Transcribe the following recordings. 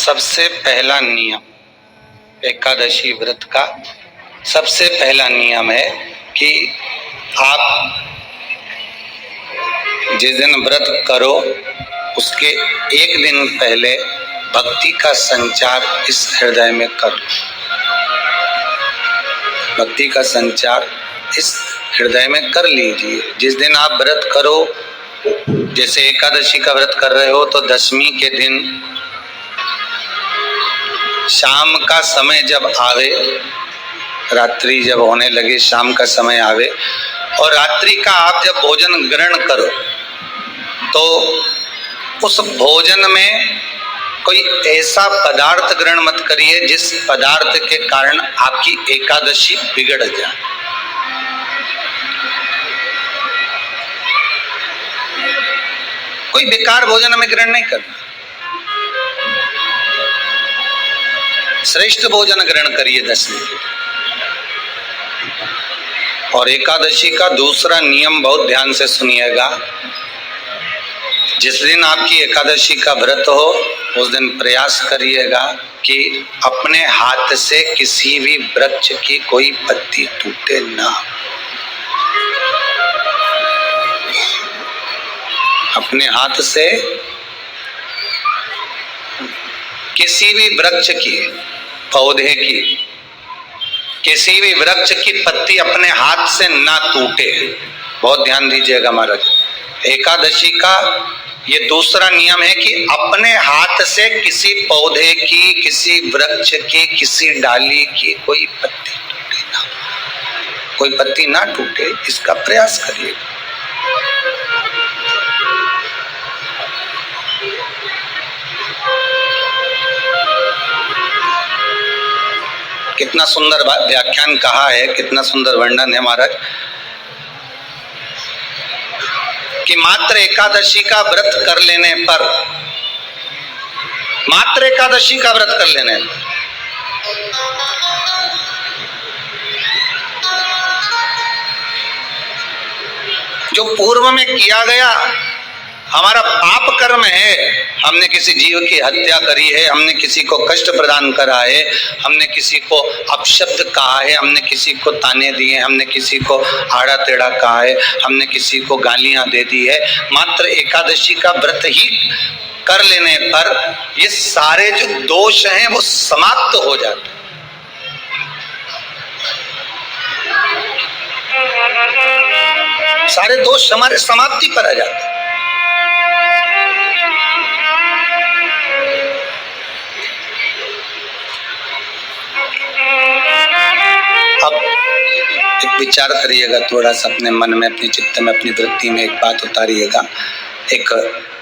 सबसे पहला नियम एकादशी व्रत का सबसे पहला नियम है कि आप जिस दिन व्रत करो उसके एक दिन पहले भक्ति का संचार इस हृदय में करो। भक्ति का संचार इस हृदय में कर लीजिए। जिस दिन आप व्रत करो, जैसे एकादशी का व्रत कर रहे हो तो दशमी के दिन शाम का समय जब आवे, रात्रि जब होने लगे, शाम का समय आवे और रात्रि का आप जब भोजन ग्रहण करो तो उस भोजन में कोई ऐसा पदार्थ ग्रहण मत करिए जिस पदार्थ के कारण आपकी एकादशी बिगड़ जाए। कोई बेकार भोजन हमें ग्रहण नहीं करना, श्रेष्ठ भोजन ग्रहण करिए दशमी के। और एकादशी का दूसरा नियम बहुत ध्यान से सुनिएगा। जिस दिन आपकी एकादशी का व्रत हो उस दिन प्रयास करिएगा कि अपने हाथ से किसी भी वृक्ष की कोई पत्ती टूटे ना। अपने हाथ से किसी भी वृक्ष की, पौधे की, किसी भी वृक्ष की पत्ती अपने हाथ से ना टूटे। बहुत ध्यान दीजिएगा महाराज। एकादशी का ये दूसरा नियम है कि अपने हाथ से किसी पौधे की, किसी वृक्ष की, किसी डाली की कोई पत्ती टूटे ना, कोई पत्ती ना टूटे, इसका प्रयास करिए। कितना सुंदर व्याख्यान कहा है, कितना सुंदर वर्णन है महाराज कि मात्र एकादशी का व्रत कर लेने पर, मात्र एकादशी का व्रत कर लेने पर जो पूर्व में किया गया हमारा पाप कर्म है, हमने किसी जीव की हत्या करी है, हमने किसी को कष्ट प्रदान करा है, हमने किसी को अपशब्द कहा है, हमने किसी को ताने दिए, हमने किसी को आड़ा टेढ़ा कहा है, हमने किसी को गालियां दे दी है, मात्र एकादशी का व्रत ही कर लेने पर ये सारे जो दोष हैं वो समाप्त हो जाते हैं। सारे दोष हमारे समाप्ति पर आ जाते हैं। अब एक विचार करिएगा थोड़ा सा अपने मन में, अपने चित्त में, अपनी वृत्ति में एक बात उतारिएगा। एक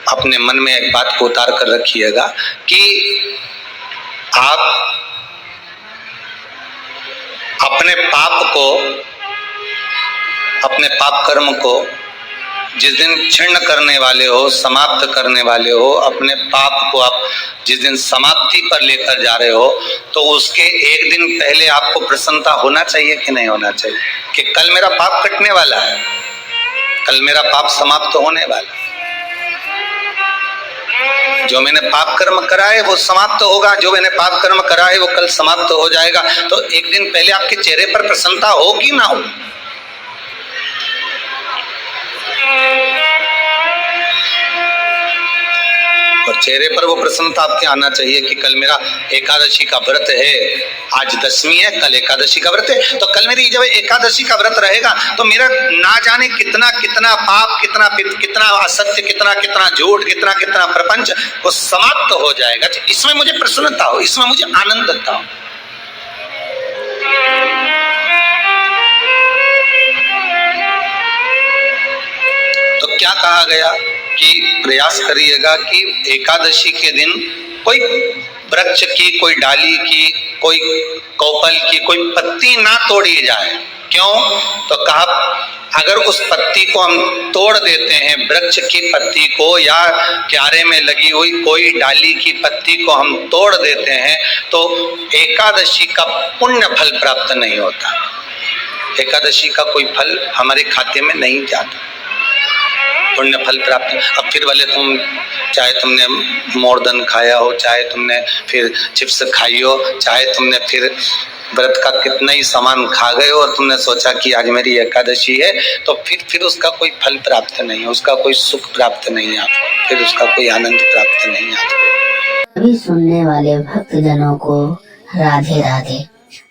अपने मन में एक बात को उतार कर रखिएगा कि आप अपने पाप को, अपने पाप कर्म को जिस दिन क्षीण करने वाले हो, समाप्त करने वाले हो, अपने पाप को आप जिस दिन समाप्ति पर लेकर जा रहे हो तो उसके एक दिन पहले आपको प्रसन्नता होना चाहिए कि नहीं होना चाहिए कि कल मेरा पाप कटने वाला है, कल मेरा पाप समाप्त होने वाला है। जो मैंने पाप कर्म करा है वो समाप्त होगा, जो मैंने पाप कर्म करा है वो कल समाप्त हो जाएगा। तो एक दिन पहले आपके चेहरे पर प्रसन्नता हो कि ना हो? और चेहरे पर वो प्रसन्नता आपके आना चाहिए कि कल मेरा एकादशी का व्रत है, आज दशमी है, कल एकादशी का व्रत है, तो कल मेरी जब एकादशी का व्रत रहेगा तो मेरा ना जाने कितना कितना पाप, कितना कितना असत्य, कितना कितना झूठ, कितना कितना प्रपंच वो समाप्त हो जाएगा। इसमें मुझे प्रसन्नता हो, इसमें मुझे आनंदता हो। तो क्या कहा गया कि प्रयास करिएगा कि एकादशी के दिन कोई वृक्ष की, कोई डाली की, कोई कोपल की कोई पत्ती ना तोड़ी जाए। क्यों? तो कहा अगर उस पत्ती को हम तोड़ देते हैं, वृक्ष की पत्ती को या क्यारे में लगी हुई कोई डाली की पत्ती को हम तोड़ देते हैं तो एकादशी का पुण्य फल प्राप्त नहीं होता, एकादशी का कोई फल हमारे खाते में नहीं जाता। पुण्य फल प्राप्त। अब फिर भले तुम चाहे तुमने मोरदन खाया हो, चाहे तुमने फिर चिप्स खाई हो, चाहे तुमने फिर व्रत का कितना ही सामान खा गए हो और तुमने सोचा कि आज मेरी एकादशी है, तो फिर उसका कोई फल प्राप्त नहीं है, उसका कोई सुख प्राप्त नहीं है आपको, फिर उसका कोई आनंद प्राप्त नहीं है आपको। सभी सुनने वाले भक्तजनों को राधे राधे।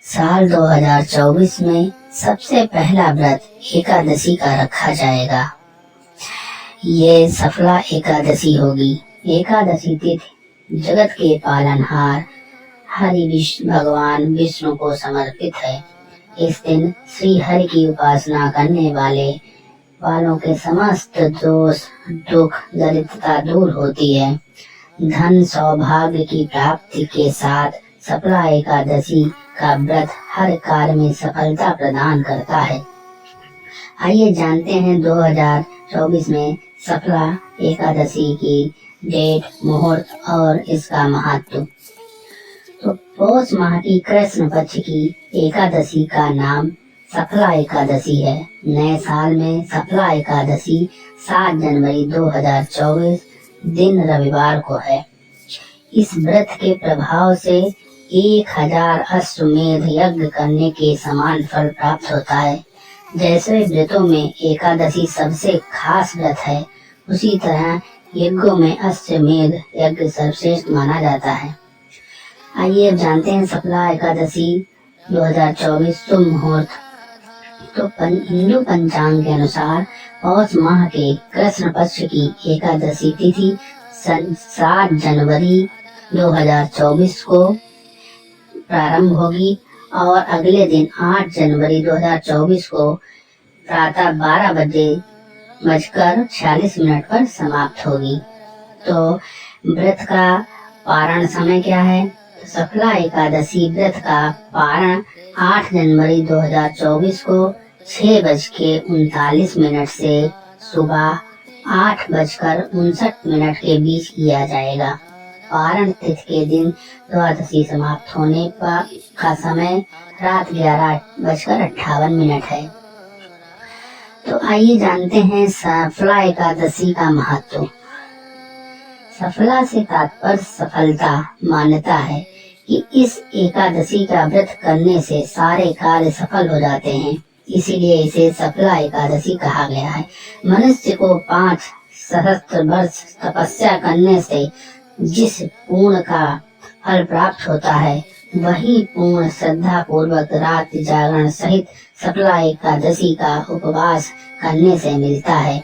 साल 2024 में सबसे पहला व्रत एकादशी का रखा जाएगा। ये सफला एकादशी होगी। एकादशी तिथि जगत के पालनहार हरि भगवान विष्णु को समर्पित है। इस दिन श्री हरि की उपासना करने वालों के समस्त दोष दुख दरिद्रता दूर होती है। धन सौभाग्य की प्राप्ति के साथ सफला एकादशी का व्रत हर कार्य में सफलता प्रदान करता है। आइए जानते हैं 2024 में सफला एकादशी की डेट, मुहूर्त और इसका महत्व। तो पौष माह की कृष्ण पक्ष की एकादशी का नाम सफला एकादशी है। नए साल में सफला एकादशी 7 जनवरी 2024 दिन रविवार को है। इस व्रत के प्रभाव से 1000 अश्वमेध यज्ञ करने के समान फल प्राप्त होता है। जैसे व्रतों में एकादशी सबसे खास व्रत है, उसी तरह यज्ञों में अश्वमेध यज्ञ सर्वश्रेष्ठ माना जाता है। आइए अब जानते हैं सफला एकादशी 2024 शुभ मुहूर्त। तो हिंदू पंचांग के अनुसार पौष माह के कृष्ण पक्ष की एकादशी तिथि 7 जनवरी 2024 को प्रारंभ होगी और अगले दिन 8 जनवरी 2024 को प्रातः 12:46 पर समाप्त होगी। तो व्रत का पारण समय क्या है? तो सफला एकादशी व्रत का पारण 8 जनवरी 2024 को 6:39 से सुबह 8:59 के बीच किया जाएगा। पारण तिथि के दिन द्वादशी समाप्त होने का समय रात 11:58 है। तो आइए जानते हैं सफला एकादशी का महत्व। सफला से तात्पर्य सफलता। मान्यता है कि इस एकादशी का व्रत करने से सारे कार्य सफल हो जाते हैं, इसीलिए इसे सफला एकादशी कहा गया है। मनुष्य को 5 सहस्त्र वर्ष तपस्या करने से जिस पुण्य का फल प्राप्त होता है, वही पूर्ण श्रद्धा पूर्वक रात जागरण सहित सफला एकादशी का उपवास करने से मिलता है।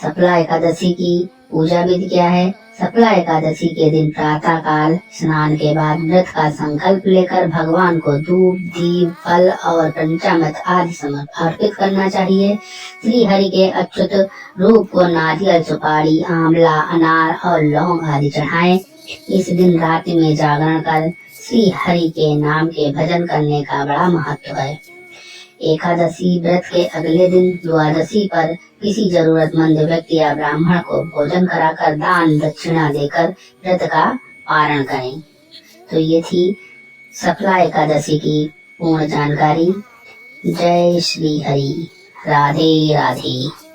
सफला एकादशी की पूजा विधि क्या है? सफला एकादशी के दिन प्रातः काल स्नान के बाद व्रत का संकल्प लेकर भगवान को दूध, दीप, फल और पंचामृत आदि अर्पित करना चाहिए। श्री हरि के अच्युत रूप को नारियल, सुपारी, आंवला, अनार और लौंग आदि चढ़ाएं। इस दिन रात्रि में जागरण कर श्री हरि के नाम के भजन करने का बड़ा महत्व है। एकादशी व्रत के अगले दिन द्वादशी पर किसी जरूरतमंद व्यक्ति या ब्राह्मण को भोजन कराकर दान दक्षिणा देकर व्रत का पारण करें। तो ये थी सफला एकादशी की पूर्ण जानकारी। जय श्री हरि। राधे राधे।